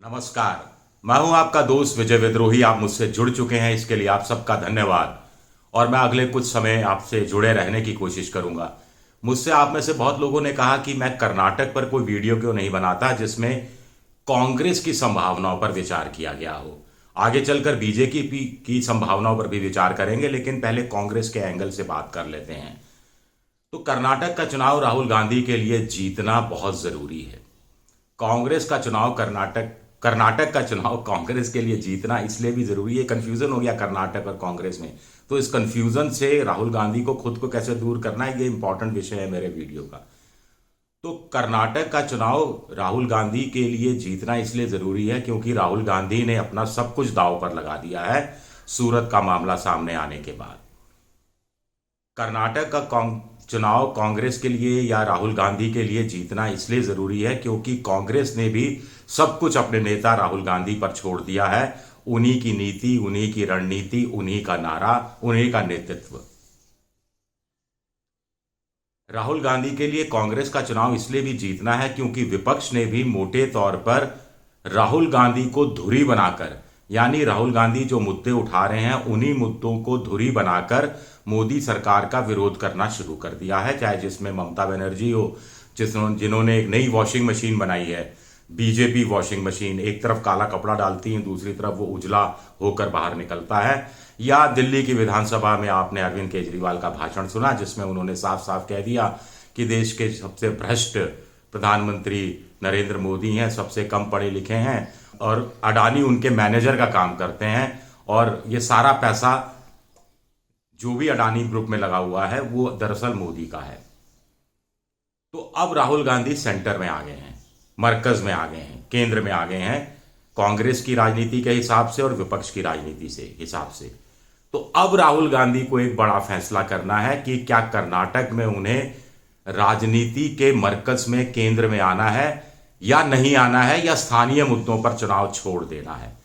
नमस्कार। मैं हूं आपका दोस्त विजय विद्रोही। आप मुझसे जुड़ चुके हैं, इसके लिए आप सबका धन्यवाद। और मैं अगले कुछ समय आपसे जुड़े रहने की कोशिश करूंगा। मुझसे आप में से बहुत लोगों ने कहा कि मैं कर्नाटक पर कोई वीडियो क्यों नहीं बनाता जिसमें कांग्रेस की संभावनाओं पर विचार किया गया हो। आगे चलकर बीजेपी की संभावनाओं पर भी विचार करेंगे, लेकिन पहले कांग्रेस के एंगल से बात कर लेते हैं। तो कर्नाटक का चुनाव राहुल गांधी के लिए जीतना बहुत जरूरी है। कांग्रेस का चुनाव कर्नाटक कर्नाटक का चुनाव कांग्रेस के लिए जीतना इसलिए भी जरूरी है। कंफ्यूजन हो गया कर्नाटक और कांग्रेस में, तो इस कंफ्यूजन से राहुल गांधी को खुद को कैसे दूर करना है, ये इंपॉर्टेंट विषय है मेरे वीडियो का। तो कर्नाटक का चुनाव राहुल गांधी के लिए जीतना इसलिए जरूरी है क्योंकि राहुल गांधी ने अपना सब कुछ दांव पर लगा दिया है सूरत का मामला सामने आने के बाद। कर्नाटक का चुनाव कांग्रेस के लिए या राहुल गांधी के लिए जीतना इसलिए जरूरी है क्योंकि कांग्रेस ने भी सब कुछ अपने नेता राहुल गांधी पर छोड़ दिया है। उन्हीं की नीति, उन्हीं की रणनीति, उन्हीं का नारा, उन्हीं का नेतृत्व। राहुल गांधी के लिए कांग्रेस का चुनाव इसलिए भी जीतना है क्योंकि विपक्ष ने भी मोटे तौर पर राहुल गांधी को धुरी बनाकर, यानी राहुल गांधी जो मुद्दे उठा रहे हैं उन्हीं मुद्दों को धुरी बनाकर मोदी सरकार का विरोध करना शुरू कर दिया है। चाहे जिसमें ममता बनर्जी हो, जिन्होंने एक नई वॉशिंग मशीन बनाई है, बीजेपी वॉशिंग मशीन। एक तरफ काला कपड़ा डालती है, दूसरी तरफ वो उजला होकर बाहर निकलता है। या दिल्ली की विधानसभा में आपने अरविंद केजरीवाल का भाषण सुना जिसमें उन्होंने साफ साफ कह दिया कि देश के सबसे भ्रष्ट प्रधानमंत्री नरेंद्र मोदी हैं, सबसे कम पढ़े लिखे हैं और अडानी उनके मैनेजर का काम करते हैं और ये सारा पैसा जो भी अडानी ग्रुप में लगा हुआ है वो दरअसल मोदी का है। तो अब राहुल गांधी सेंटर में आ गए हैं, मरकज में आ गए हैं, केंद्र में आ गए हैं कांग्रेस की राजनीति के हिसाब से और विपक्ष की राजनीति से हिसाब से। तो अब राहुल गांधी को एक बड़ा फैसला करना है कि क्या कर्नाटक में उन्हें राजनीति के मरकज में, केंद्र में आना है या नहीं आना है, या स्थानीय मुद्दों पर चुनाव छोड़ देना है।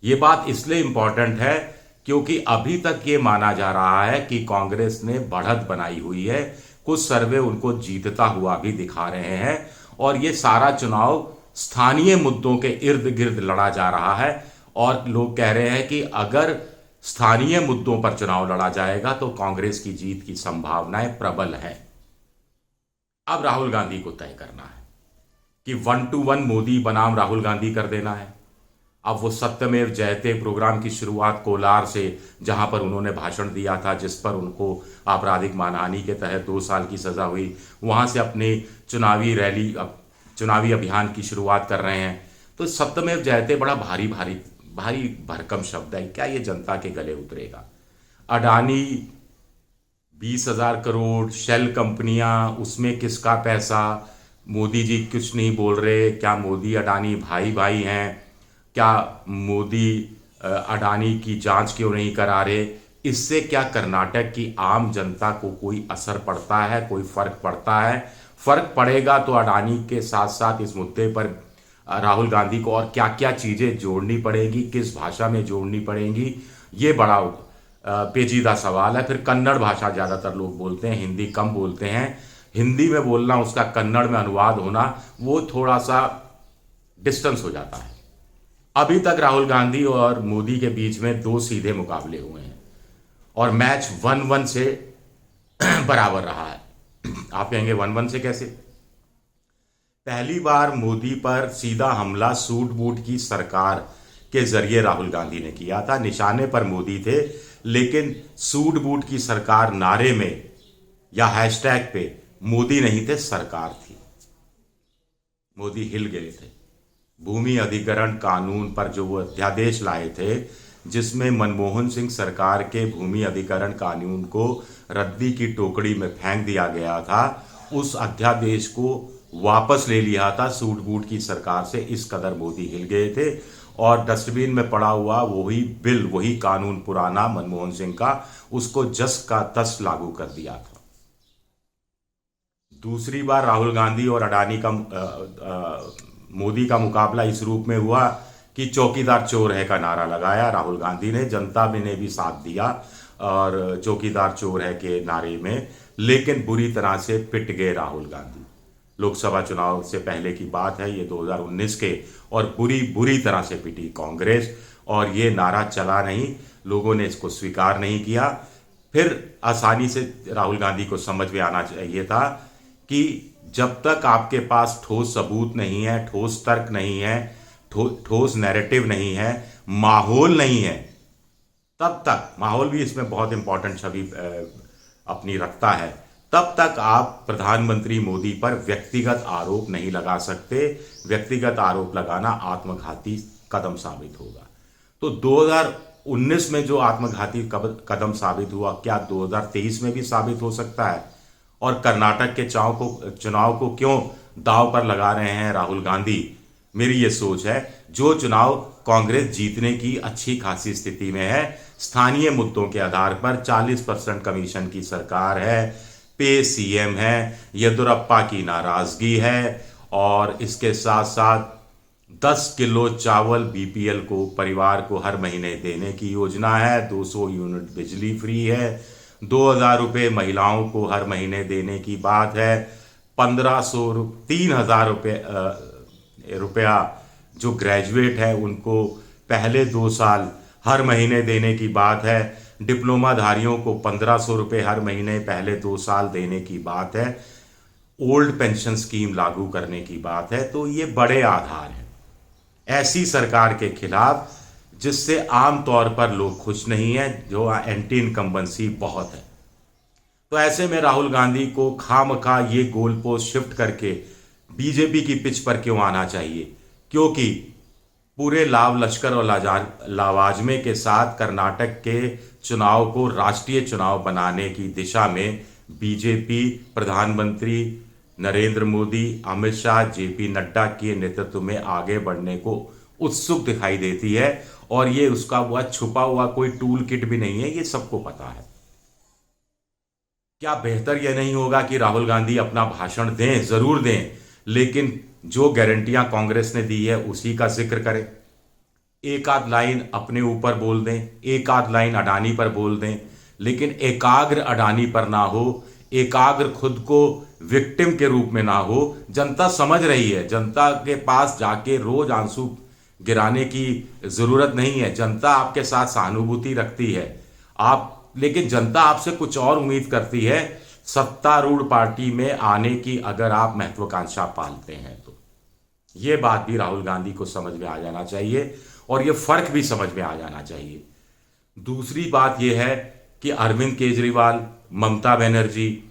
यह बात इसलिए इंपॉर्टेंट है क्योंकि अभी तक ये माना जा रहा है कि कांग्रेस ने बढ़त बनाई हुई है। कुछ सर्वे उनको जीतता हुआ भी दिखा रहे हैं और ये सारा चुनाव स्थानीय मुद्दों के इर्द गिर्द लड़ा जा रहा है। और लोग कह रहे हैं कि अगर स्थानीय मुद्दों पर चुनाव लड़ा जाएगा तो कांग्रेस की जीत की संभावनाएं प्रबल हैं। अब राहुल गांधी को तय करना है कि 1-to-1 मोदी बनाम राहुल गांधी कर देना है। अब वो सत्यमेव जयते प्रोग्राम की शुरुआत कोलार से, जहां पर उन्होंने भाषण दिया था जिस पर उनको आपराधिक मानहानि के तहत 2 साल की सजा हुई, वहां से अपनी चुनावी अभियान की शुरुआत कर रहे हैं। तो सत्यमेव जयते बड़ा भारी भारी भारी भरकम शब्द है, क्या ये जनता के गले उतरेगा? अडानी 20,000 करोड़, शेल कंपनियां, उसमें किसका पैसा? मोदी जी कुछ नहीं बोल रहे। क्या मोदी अडानी भाई भाई हैं? क्या मोदी अडानी की जांच क्यों नहीं करा रहे? इससे क्या कर्नाटक की आम जनता को कोई असर पड़ता है, कोई फर्क पड़ता है? फर्क पड़ेगा तो अडानी के साथ साथ इस मुद्दे पर राहुल गांधी को और क्या क्या चीजें जोड़नी पड़ेगी, किस भाषा में जोड़नी पड़ेगी, ये बड़ा पेचीदा सवाल है। फिर कन्नड़ भाषा ज्यादातर लोग बोलते हैं, हिंदी कम बोलते हैं। हिंदी में बोलना, उसका कन्नड़ में अनुवाद होना, वो थोड़ा सा डिस्टेंस हो जाता है। अभी तक राहुल गांधी और मोदी के बीच में 2 सीधे मुकाबले हुए हैं और मैच 1-1 से बराबर रहा है। आप कहेंगे 1-1 से कैसे? पहली बार मोदी पर सीधा हमला सूट बूट की सरकार के जरिए राहुल गांधी ने किया था। निशाने पर मोदी थे, लेकिन सूट बूट की सरकार नारे में या हैशटैग पे मोदी नहीं थे, सरकार थी। मोदी हिल गए थे। भूमि अधिग्रहण कानून पर जो वो अध्यादेश लाए थे जिसमें मनमोहन सिंह सरकार के भूमि अधिग्रहण कानून को रद्दी की टोकरी में फेंक दिया गया था, उस अध्यादेश को वापस ले लिया था सूट बूट की सरकार से। इस कदर मोदी हिल गए थे और डस्टबिन में पड़ा हुआ वही बिल, वही कानून पुराना मनमोहन सिंह का, उसको जस का तस लागू कर दिया था। दूसरी बार राहुल गांधी और अडानी का मोदी का मुकाबला इस रूप में हुआ कि चौकीदार चोर है का नारा लगाया राहुल गांधी ने। जनता ने भी साथ दिया और चौकीदार चोर है के नारे में, लेकिन बुरी तरह से पिट गए राहुल गांधी। लोकसभा चुनाव से पहले की बात है, ये 2019 के, और बुरी बुरी तरह से पिटी कांग्रेस, और ये नारा चला नहीं, लोगों ने इसको स्वीकार नहीं किया। फिर आसानी से राहुल गांधी को समझ में आना चाहिए था कि जब तक आपके पास ठोस सबूत नहीं है, ठोस तर्क नहीं है, ठोस नैरेटिव नहीं है, माहौल नहीं है, तब तक, माहौल भी इसमें बहुत इंपॉर्टेंट छवि अपनी रखता है, तब तक आप प्रधानमंत्री मोदी पर व्यक्तिगत आरोप नहीं लगा सकते। व्यक्तिगत आरोप लगाना आत्मघाती कदम साबित होगा। तो 2019 में जो आत्मघाती कदम साबित हुआ, क्या 2023 में भी साबित हो सकता है? और कर्नाटक के चुनाव को क्यों दांव पर लगा रहे हैं राहुल गांधी? मेरी ये सोच है, जो चुनाव कांग्रेस जीतने की अच्छी खासी स्थिति में है, स्थानीय मुद्दों के आधार पर 40% कमीशन की सरकार है, पे सीएम है, येदुरप्पा की नाराजगी है, और इसके साथ साथ 10 किलो चावल बीपीएल को परिवार को हर महीने देने की योजना है, 200 यूनिट बिजली फ्री है, 2000 रुपये महिलाओं को हर महीने देने की बात है, 3000 रुपया जो ग्रेजुएट है उनको पहले 2 साल हर महीने देने की बात है, डिप्लोमाधारियों को 1500 रुपये हर महीने पहले 2 साल देने की बात है, ओल्ड पेंशन स्कीम लागू करने की बात है। तो ये बड़े आधार हैं ऐसी सरकार के खिलाफ जिससे आमतौर पर लोग खुश नहीं हैं, जो एंटी इनकम्बेंसी बहुत है। तो ऐसे में राहुल गांधी को खामखा ये गोल पोस्ट शिफ्ट करके बीजेपी की पिच पर क्यों आना चाहिए? क्योंकि पूरे लाव लश्कर और लावाजमे के साथ कर्नाटक के चुनाव को राष्ट्रीय चुनाव बनाने की दिशा में बीजेपी, प्रधानमंत्री नरेंद्र मोदी, अमित शाह, जेपी नड्डा के नेतृत्व में आगे बढ़ने को उत्सुक दिखाई देती है। और ये उसका वह छुपा हुआ कोई टूल किट भी नहीं है, ये सबको पता है। क्या बेहतर यह नहीं होगा कि राहुल गांधी अपना भाषण दें, जरूर दें, लेकिन जो गारंटियां कांग्रेस ने दी है उसी का जिक्र करें। एक आध लाइन अपने ऊपर बोल दें, एक आध लाइन अडानी पर बोल दें, लेकिन एकाग्र अडानी पर ना हो, एकाग्र खुद को विक्टिम के रूप में ना हो। जनता समझ रही है, जनता के पास जाके रोज आंसू गिराने की जरूरत नहीं है। जनता आपके साथ सहानुभूति रखती है, लेकिन जनता आपसे कुछ और उम्मीद करती है। सत्तारूढ़ पार्टी में आने की अगर आप महत्वाकांक्षा पालते हैं तो ये बात भी राहुल गांधी को समझ में आ जाना चाहिए, और ये फर्क भी समझ में आ जाना चाहिए। दूसरी बात यह है कि अरविंद केजरीवाल, ममता बनर्जी,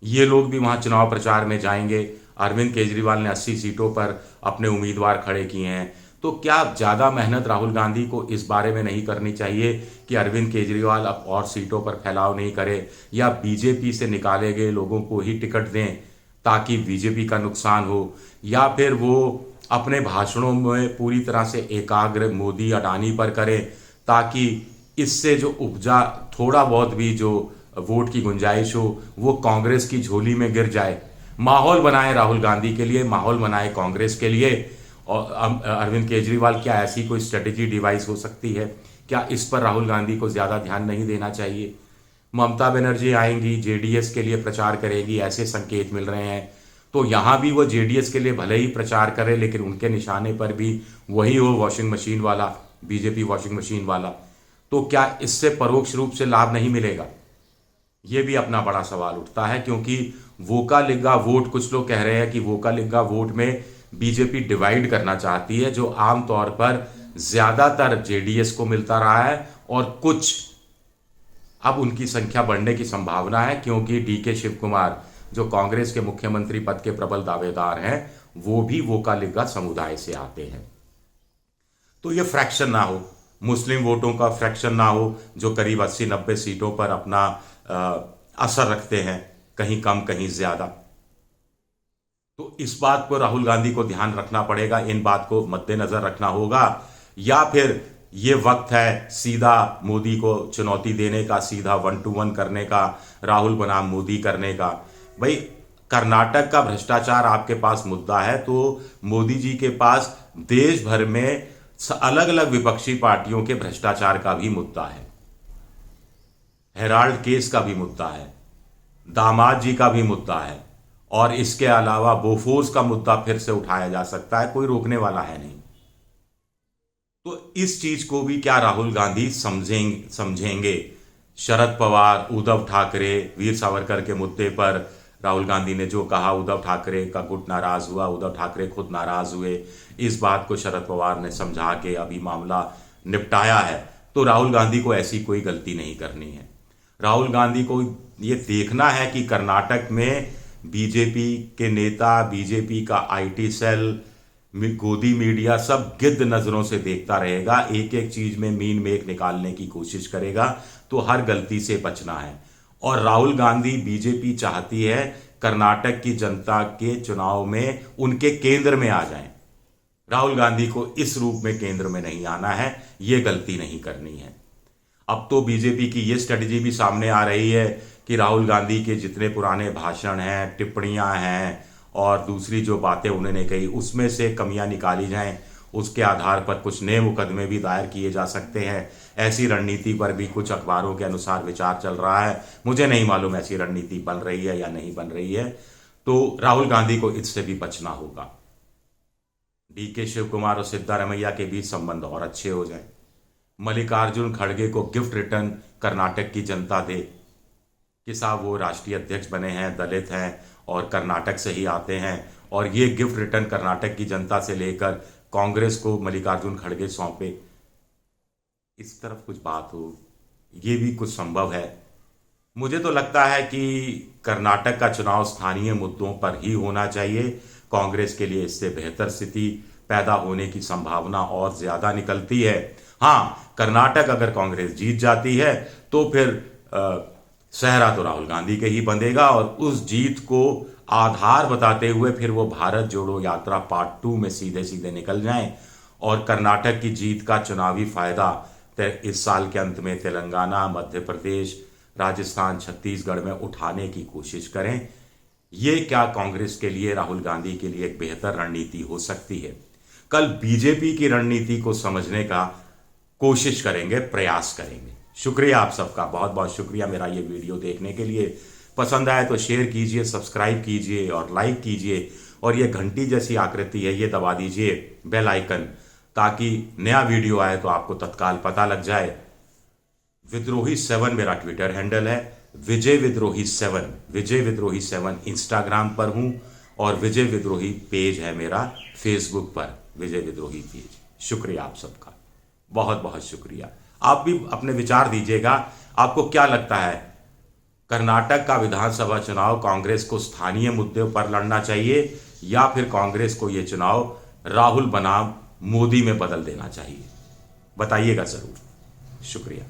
ये लोग भी वहां चुनाव प्रचार में जाएंगे। अरविंद केजरीवाल ने 80 सीटों पर अपने उम्मीदवार खड़े किए हैं। तो क्या ज़्यादा मेहनत राहुल गांधी को इस बारे में नहीं करनी चाहिए कि अरविंद केजरीवाल अब और सीटों पर फैलाव नहीं करे, या बीजेपी से निकाले गए लोगों को ही टिकट दें ताकि बीजेपी का नुकसान हो, या फिर वो अपने भाषणों में पूरी तरह से एकाग्र मोदी अडानी पर करें ताकि इससे जो उपजा थोड़ा बहुत भी जो वोट की गुंजाइश हो वो कांग्रेस की झोली में गिर जाए। माहौल बनाए राहुल गांधी के लिए, माहौल बनाए कांग्रेस के लिए। और अरविंद केजरीवाल, क्या ऐसी कोई स्ट्रेटेजी डिवाइस हो सकती है? क्या इस पर राहुल गांधी को ज़्यादा ध्यान नहीं देना चाहिए? ममता बनर्जी आएंगी, जेडीएस के लिए प्रचार करेगी, ऐसे संकेत मिल रहे हैं। तो यहाँ भी वो जेडीएस के लिए भले ही प्रचार करे, लेकिन उनके निशाने पर भी वही हो वॉशिंग मशीन वाला, बीजेपी वॉशिंग मशीन वाला। तो क्या इससे परोक्ष रूप से लाभ नहीं मिलेगा? ये भी अपना बड़ा सवाल उठता है, क्योंकि वोका लिग्गा वोट, कुछ लोग कह रहे हैं कि वोका लिग्गा वोट में बीजेपी डिवाइड करना चाहती है, जो आमतौर पर ज्यादातर जेडीएस को मिलता रहा है, और कुछ अब उनकी संख्या बढ़ने की संभावना है, क्योंकि डीके शिव कुमार जो कांग्रेस के मुख्यमंत्री पद के प्रबल दावेदार हैं, वो भी वोका लिग्गा समुदाय से आते हैं। तो ये फ्रैक्शन ना हो, मुस्लिम वोटों का फ्रैक्शन ना हो, जो करीब 80-90 सीटों पर अपना असर रखते हैं, कहीं कम कहीं ज्यादा। तो इस बात को राहुल गांधी को ध्यान रखना पड़ेगा, इन बात को मद्देनजर रखना होगा। या फिर ये वक्त है सीधा मोदी को चुनौती देने का, सीधा 1-to-1 करने का, राहुल बनाम मोदी करने का। भाई, कर्नाटक का भ्रष्टाचार आपके पास मुद्दा है, तो मोदी जी के पास देश भर में अलग अलग विपक्षी पार्टियों के भ्रष्टाचार का भी मुद्दा है, हेराल्ड केस का भी मुद्दा है, दामाद जी का भी मुद्दा है, और इसके अलावा बोफोर्स का मुद्दा फिर से उठाया जा सकता है, कोई रोकने वाला है नहीं। तो इस चीज को भी क्या राहुल गांधी समझेंगे? शरद पवार, उद्धव ठाकरे, वीर सावरकर के मुद्दे पर राहुल गांधी ने जो कहा, उद्धव ठाकरे का गुट नाराज हुआ, उद्धव ठाकरे खुद नाराज हुए। इस बात को शरद पवार ने समझा के अभी मामला निपटाया है। तो राहुल गांधी को ऐसी कोई गलती नहीं करनी है। राहुल गांधी को ये देखना है कि कर्नाटक में बीजेपी के नेता, बीजेपी का आईटी सेल, गोदी मीडिया सब गिद्ध नजरों से देखता रहेगा, एक एक चीज में मीन मेख निकालने की कोशिश करेगा। तो हर गलती से बचना है। और राहुल गांधी, बीजेपी चाहती है कर्नाटक की जनता के चुनाव में उनके केंद्र में आ जाएं। राहुल गांधी को इस रूप में केंद्र में नहीं आना है, ये गलती नहीं करनी है। अब तो बीजेपी की ये स्ट्रेटजी भी सामने आ रही है कि राहुल गांधी के जितने पुराने भाषण हैं, टिप्पणियां हैं और दूसरी जो बातें उन्होंने कही, उसमें से कमियां निकाली जाएं। उसके आधार पर कुछ नए मुकदमे भी दायर किए जा सकते हैं। ऐसी रणनीति पर भी कुछ अखबारों के अनुसार विचार चल रहा है। मुझे नहीं मालूम ऐसी रणनीति बन रही है या नहीं बन रही है। तो राहुल गांधी को इससे भी बचना होगा। डीके शिव कुमार और सिद्धारमैया के बीच संबंध और अच्छे हो जाए। मल्लिकार्जुन खड़गे को गिफ्ट रिटर्न कर्नाटक की जनता दे कि साहब वो राष्ट्रीय अध्यक्ष बने हैं, दलित हैं और कर्नाटक से ही आते हैं, और ये गिफ्ट रिटर्न कर्नाटक की जनता से लेकर कांग्रेस को मल्लिकार्जुन खड़गे सौंपे। इस तरफ कुछ बात हो, ये भी कुछ संभव है। मुझे तो लगता है कि कर्नाटक का चुनाव स्थानीय मुद्दों पर ही होना चाहिए। कांग्रेस के लिए इससे बेहतर स्थिति पैदा होने की संभावना और ज्यादा निकलती है। हाँ, कर्नाटक अगर कांग्रेस जीत जाती है तो फिर सहरा तो राहुल गांधी के ही बंधेगा, और उस जीत को आधार बताते हुए फिर वो भारत जोड़ो यात्रा पार्ट 2 में सीधे सीधे निकल जाएं और कर्नाटक की जीत का चुनावी फायदा इस साल के अंत में तेलंगाना, मध्य प्रदेश, राजस्थान, छत्तीसगढ़ में उठाने की कोशिश करें। ये क्या कांग्रेस के लिए, राहुल गांधी के लिए एक बेहतर रणनीति हो सकती है? कल बीजेपी की रणनीति को समझने का कोशिश करेंगे, प्रयास करेंगे। शुक्रिया आप सबका, बहुत बहुत शुक्रिया मेरा ये वीडियो देखने के लिए। पसंद आए तो शेयर कीजिए, सब्सक्राइब कीजिए और लाइक कीजिए, और ये घंटी जैसी आकृति है ये दबा दीजिए, बेल आइकन, ताकि नया वीडियो आए तो आपको तत्काल पता लग जाए। विद्रोही 7 मेरा ट्विटर हैंडल है, विजय विद्रोही 7, विजय विद्रोही 7 इंस्टाग्राम पर हूं, और विजय विद्रोही पेज है मेरा फेसबुक पर, विजय विद्रोही पेज। शुक्रिया आप सबका, बहुत बहुत शुक्रिया। आप भी अपने विचार दीजिएगा, आपको क्या लगता है कर्नाटक का विधानसभा चुनाव कांग्रेस को स्थानीय मुद्दों पर लड़ना चाहिए, या फिर कांग्रेस को यह चुनाव राहुल बनाम मोदी में बदल देना चाहिए? बताइएगा जरूर। शुक्रिया।